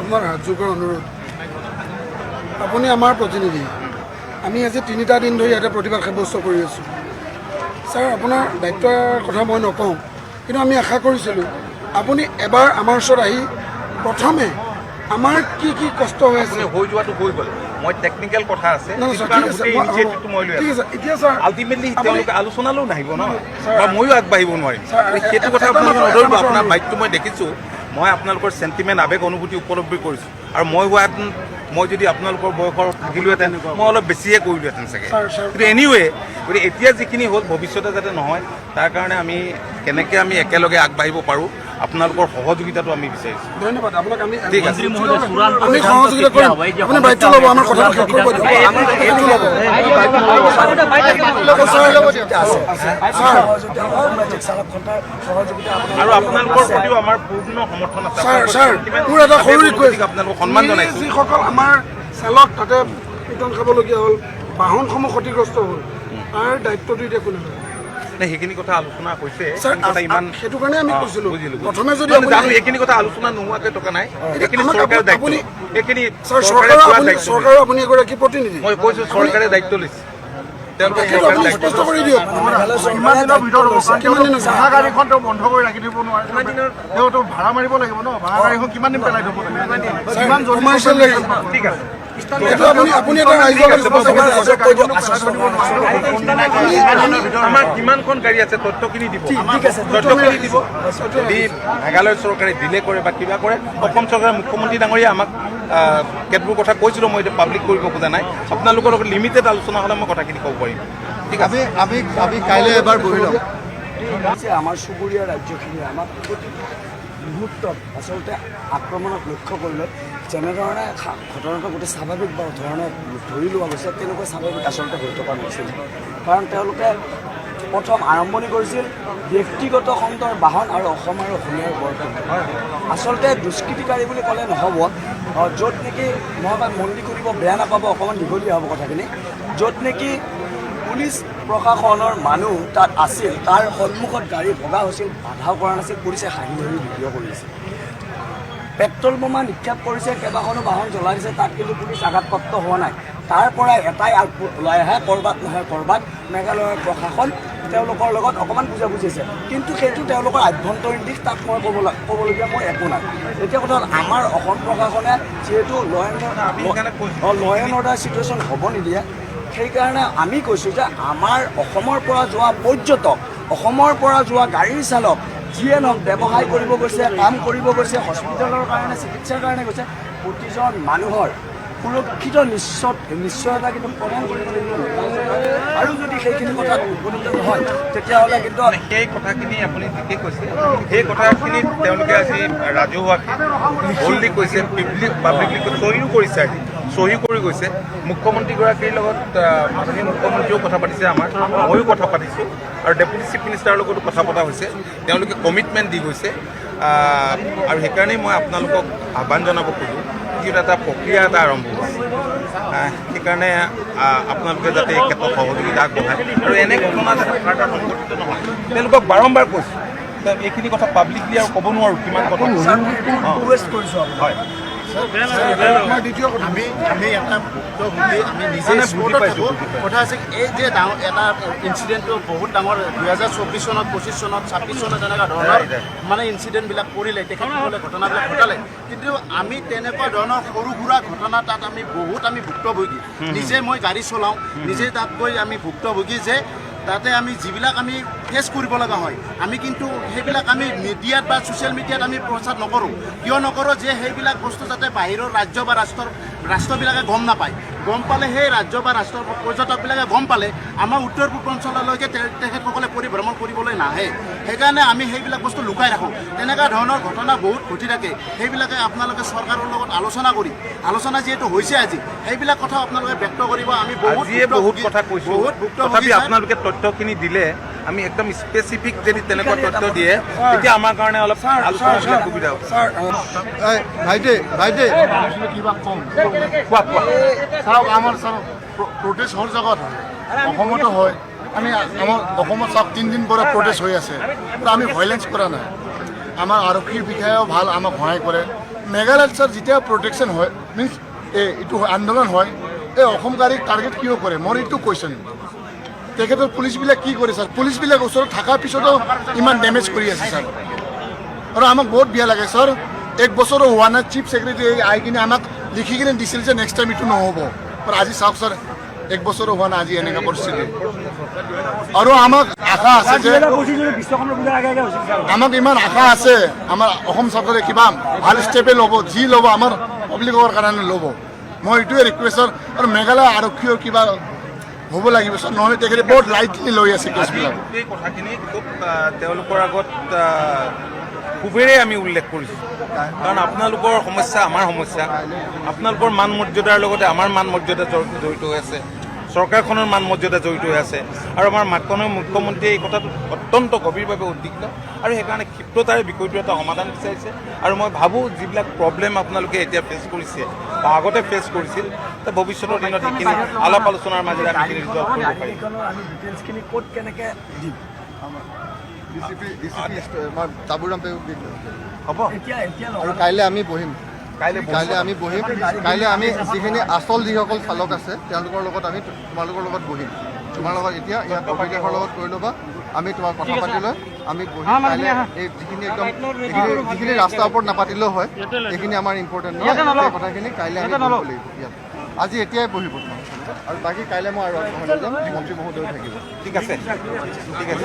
আপোনাক হাত যোৰ কৰি অনুৰোধ, আপুনি আমাৰ প্ৰতিনিধি। আমি আজি 3টা দিন ধৰি ইয়াতে প্ৰতিবাদ সাব্যস্ত কৰি আছোঁ। ছাৰ, আপোনাৰ দায়িত্বৰ কথা মই নকওঁ, কিন্তু আমি আশা কৰিছিলোঁ আপুনি এবাৰ আমাৰ ওচৰত আহি প্ৰথমে আমাৰ কি কি কষ্ট হৈ আছে হৈ যোৱাটো হৈ গ'ল। মই টেকনিকেল কথা আছে, এতিয়া ছাৰ আল্টিমেটলি তেওঁলোকে আলোচনালৈও নাহিব ন, বা ময়ো আগবাঢ়িব নোৱাৰিম। সেইটো কথা আপোনালোকে নধৰিব। আপোনাৰ বাইকটো মই দেখিছোঁ, মই আপোনালোকৰ চেণ্টিমেণ্ট আৱেগ অনুভূতি উপলব্ধি কৰিছোঁ। আৰু মই হোৱাহেঁতেন, মই যদি আপোনালোকৰ বয়সৰ থাকিলোহেঁতেন, মই অলপ বেছিয়ে কৰিলোহেঁতেন চাগে। কিন্তু এনিৱে, গতিকে এতিয়া যিখিনি হ'ল ভৱিষ্যতে যাতে নহয়, তাৰ কাৰণে আমি কেনেকৈ আমি একেলগে আগবাঢ়িব পাৰোঁ, আপোনালোকৰ সহযোগিতাটো আমি বিচাৰিছোঁ। ধন্যবাদ আপোনাক। আমি ঠিক আছে, আমি সহযোগিতা কৰিম। আপুনি বাইকটো ল'ব, আমাৰ কথাটো শেষ কৰিব দিয়ক। আৰু আপোনালোকৰ প্ৰতিও আমাৰ পূৰ্ণ সমৰ্থন আছে। ছাৰ, মোৰ এটা সৰু ৰিকুৱেষ্ট, আপোনালোকক সন্মান জনাইছোঁ। যিসকল আমাৰ চালক তাতে পিটন খাবলগীয়া হ'ল, বাহনসমূহ ক্ষতিগ্ৰস্ত হ'ল, তাৰ দায়িত্বটো এতিয়া কোনে ল'ব? সেইখিনি কথা আলোচনা হৈছে। সেইটো কাৰণে আমি কৈছিলোঁ প্ৰথমে যদি জানো এইখিনি কথা আলোচনা নোহোৱাকৈ থকা নাই। এইখিনি চৰকাৰৰ দায়িত্ব, এইখিনি চৰকাৰৰ আপুনি এগৰাকী প্ৰতিনিধি। মই কৈছোঁ চৰকাৰে দায়িত্ব লৈছে, তেওঁলোকে স্পষ্ট কৰি দিয়ক। কিমান দিনৰ ভিতৰত গাড়ীখন তেওঁ বন্ধ কৰি ৰাখি দিব নোৱাৰে, তেওঁতো ভাড়া মাৰিব লাগিব ন। ভাড়া গাড়ীখন কিমান দিন পেলাই থ'ব লাগিব, কিমান কমাৰ্চিয়েল লাগিব। ঠিক আছে, আপুনি এটা ৰাইজক আমাৰ কিমানখন গাড়ী আছে তথ্যখিনি দিব, তথ্যখিনি দিব। যদি মেঘালয় চৰকাৰে দিলে কৰে বা কিবা কৰে, অসম চৰকাৰে মুখ্যমন্ত্ৰী ডাঙৰীয়া আমাক কেতবোৰ কথা কৈছিলোঁ, মই এতিয়া পাব্লিক কৰিব খোজা নাই। আপোনালোকৰ লগত লিমিটেড আলোচনা হ'লে মই কথাখিনি ক'ব পাৰিম। ঠিক আছে, আমি কাইলৈ এবাৰ বহি ল'ম। আমাৰ চুবুৰীয়া ৰাজ্যখিনিয়ে আমাক মুহূৰ্তত আচলতে আক্ৰমণক লক্ষ্য কৰিলে যেনেধৰণে ঘটনাটো গোটেই স্বাভাৱিক বা ধৰণে ধৰি লোৱা গৈছে, তেনেকুৱা স্বাভাৱিক আচলতে হৈ থকা নাছিল। কাৰণ তেওঁলোকে প্ৰথম আৰম্ভণি কৰিছিল ব্যক্তিগত খণ্ডৰ বাহন আৰু অসম আৰু অসমীয়াৰ ওপৰত। আচলতে দুষ্কৃতিকাৰী বুলি ক'লে নহ'ব, য'ত নেকি মই মন্দি কৰিব বেয়া নাপাব, অকণমান দীঘলীয়া হ'ব কথাখিনি, য'ত নেকি পুলিচ প্ৰশাসনৰ মানুহ তাত আছিল, তাৰ সন্মুখত গাড়ী ভগা হৈছিল, বাধাও কৰা নাছিল, পুলিচে হাঁহি হাঁহি ভিডিঅ' কৰিছিল। পেট্ৰল বোমা নিক্ষেপ কৰিছে, কেইবাখনো বাহন জ্বলাই দিছে, তাত কিন্তু পুলিচ আঘাতপ্ৰাপ্ত হোৱা নাই। তাৰ পৰা এটাই আউটপুট ওলাই আহে, ক'ৰবাত নহয় ক'ৰবাত মেঘালয়ৰ প্ৰশাসন তেওঁলোকৰ লগত অকণমান বুজাবুজি আছে, কিন্তু সেইটো তেওঁলোকৰ আভ্যন্তৰীণ দিশ, তাত মই ক'বলগীয়া মই একো নাই। এতিয়া কথা হ'ল, আমাৰ অসম প্ৰশাসনে যিহেতু ল এণ্ড অৰ্ডাৰ চিটুৱেশ্যন হ'ব নিদিয়ে, সেইকাৰণে আমি কৈছোঁ যে আমাৰ অসমৰ পৰা যোৱা পৰ্যটক, অসমৰ পৰা যোৱা গাড়ীৰ চালক, যিয়ে নহওক ব্যৱসায় কৰিব গৈছে, কাম কৰিব গৈছে, হস্পিটেলৰ কাৰণে চিকিৎসাৰ কাৰণে গৈছে, প্ৰতিজন মানুহৰ সুৰক্ষিত নিশ্চয়তা কিন্তু প্ৰদান কৰিব লাগিব। আৰু যদি সেইখিনি কথাত উপনীত নহয়, তেতিয়াহ'লে কিন্তু সেই কথাখিনি আপুনি ঠিকেই কৈছে। সেই কথাখিনি তেওঁলোকে আজি ৰাজহুৱাকৈ বল্ডলি কৈছে, পাব্লিকলি চহীও কৰিছে, আজি চহী কৰি গৈছে। মুখ্যমন্ত্ৰীগৰাকীৰ লগত মাননীয় মুখ্যমন্ত্ৰীয়েও কথা পাতিছে, ময়ো কথা পাতিছোঁ, আৰু ডেপুটি চিফ মিনিষ্টাৰৰ লগতো কথা পতা হৈছে। তেওঁলোকে কমিটমেণ্ট দি গৈছে, আৰু সেইকাৰণেই মই আপোনালোকক আহ্বান জনাব খোজোঁ, যিটো এটা প্ৰক্ৰিয়া এটা আৰম্ভ হৈছে। সেইকাৰণে আপোনালোকে যাতে এই ক্ষেত্ৰত সহযোগিতা আগবঢ়ায়, আৰু এনে ঘটনা যাতে ভাৰতত সংঘটিত নহয়, তেওঁলোকক বাৰম্বাৰ কৈছোঁ। এইখিনি কথা পাব্লিকলি আৰু ক'ব নোৱাৰোঁ কিমান কথা হয়। আমি এটা ভুক্তভোগী, আমি নিজে স্পৰ্টত থাকোঁ। কথা হৈছে এই যে এটা ইনচিডেণ্টটো বহুত ডাঙৰ 2024 চনত, 25 চনত, 26 চনত এনেকুৱা ধৰণৰ মানে ইনচিডেণ্টবিলাক কৰিলে, তেখেতসকলে ঘটনাবিলাক ঘটালে, কিন্তু আমি তেনেকুৱা ধৰণৰ সৰু সুৰা ঘটনা তাত আমি ভুক্তভোগী। নিজে মই গাড়ী চলাওঁ, নিজে তাত গৈ আমি ভুক্তভোগী যে তাতে আমি যিবিলাক আমি ফেচ কৰিব লগা হয়, আমি কিন্তু সেইবিলাক আমি মিডিয়াত বা ছ'চিয়েল মিডিয়াত আমি প্ৰচাৰ নকৰোঁ। কিয় নকৰোঁ? যে সেইবিলাক বস্তু যাতে বাহিৰৰ ৰাজ্য বা ৰাষ্ট্ৰবিলাকে গম নাপায়। গম পালে সেই ৰাজ্য বা ৰাষ্ট্ৰৰ পৰ্যটকবিলাকে গম পালে আমাৰ উত্তৰ পূৰ্বাঞ্চললৈকে তেখেতসকলে পৰিভ্ৰমণ কৰিবলৈ নাহে। সেইকাৰণে আমি সেইবিলাক বস্তু লুকাই ৰাখোঁ। তেনেকুৱা ধৰণৰ ঘটনা বহুত ঘটি থাকে। সেইবিলাকে আপোনালোকে চৰকাৰৰ লগত আলোচনা যিহেতু হৈছে আজি, সেইবিলাক কথা আপোনালোকে ব্যক্ত কৰিব। আমি বহুত কথা কৈছোঁ, তথাপি আপোনালোকে তথ্যখিনি দিলে আমি একদম স্পেচিফিক যদি তেনেকুৱা তথ্য দিয়ে, তেতিয়া আমাৰ কাৰণে অলপ আলোচনা সুবিধা হ'ব। ভাইটি কিবা কম কোৱা। চাওক, আমাৰ প্ৰটেষ্ট হৰ জেগাত হয়, অসমতো হয়। আমাৰ অসমত চাওক 3 দিন পৰা প্ৰটেষ্ট হৈ আছে, আমি ভাইলেঞ্চ কৰা নাই। আমাৰ আৰক্ষীৰ বিষয়েও ভাল, আমাক সহায় কৰে। মেঘালয়ত ছাৰ যেতিয়া প্ৰটেকশ্যন হয় মিনছ এইটো আন্দোলন হয় এই অসমকাৰীক টাৰ্গেট কিয় কৰে মোৰ এইটো কুৱেশ্যন তেখেতৰ পুলিচবিলাক কি কৰে ছাৰ পুলিচবিলাক ওচৰত থকাৰ পিছতো ইমান ডেমেজ কৰি আছে ছাৰ আৰু আমাক বহুত বেয়া লাগে ছাৰ এক বছৰো হোৱা নাই চিফ ছেক্ৰেটাৰী আহি কিনে আমাক লিখি কিনে দিছিল যে নেক্সট টাইম এইটো নহ'ব আৰু আজি চাওক ছাৰ এক বছৰো হোৱা নাই আজি এনেকুৱা পৰিস্থিতি আৰু আমাক আশা আছে যে আমাক ইমান আশা আছে আমাৰ অসম চৰকাৰে কিবা ভাল ষ্টেপে ল'ব যি ল'ব আমাৰ পাব্লিকৰ কাৰণে ল'ব মই এইটোৱে ৰিকুৱেষ্ট আৰু মেঘালয় আৰক্ষীৰ কিবা হ'ব লাগিব ছাৰ নহ'লে তেখেতে বহুত লাইটলি লৈ আছে কেছবিলাক এই কথাখিনি খুব তেওঁলোকৰ আগত খুবেৰে আমি উল্লেখ কৰিছোঁ কাৰণ আপোনালোকৰ সমস্যা আমাৰ সমস্যা আপোনালোকৰ মান মৰ্যাদাৰ লগতে আমাৰ মান মৰ্যাদা জড়িত হৈ আছে চৰকাৰখনৰ মান মৰ্যাদা জড়িত হৈ আছে আৰু আমাৰ মাননীয় মুখ্যমন্ত্ৰীয়ে এই কথাটো অত্যন্ত গভীৰভাৱে উদ্বিগ্ন আৰু সেইকাৰণে ক্ষিপ্ৰতাৰে বিষয়টো এটা সমাধান বিচাৰিছে আৰু মই ভাবোঁ যিবিলাক প্ৰব্লেম আপোনালোকে এতিয়া ফেচ কৰিছে বা আগতে ফেচ কৰিছিল তে ভৱিষ্যতৰ দিনত সেইখিনি আলাপ আলোচনাৰ মাজেৰে আমি ৰিজল্ভ কৰিব পাৰিম আমি ডিটেইলছখিনি ক'ত কেনেকৈ দিম মই তাবুৰাম হ'ব এতিয়া এতিয়া আৰু কাইলৈ আমি বহিম কাইলৈ আমি বহিম কাইলৈ আমি যিখিনি আচল যিসকল চালক আছে তেওঁলোকৰ লগত আমি তোমালোকৰ লগত বহিম তোমাৰ লগত এতিয়া ইয়াত অভিলেখৰ লগত কৰি ল'বা আমি তোমাক কথা পাতি লৈ আমি বহিম কাইলৈ এই যিখিনি একদম যিখিনি ৰাস্তাৰ ওপৰত নাপাতিলেও হয় সেইখিনি আমাৰ ইম্পৰ্টেণ্ট নহয় সেই কথাখিনি কাইলৈ আমি বহিব লাগিব ইয়াত আজি এতিয়াই বহিব তোমাক আৰু বাকী কাইলৈ মই আৰু আগবঢ়াই লৈ যাম মন্ত্ৰী মহোদয় থাকিব ঠিক আছে ঠিক আছে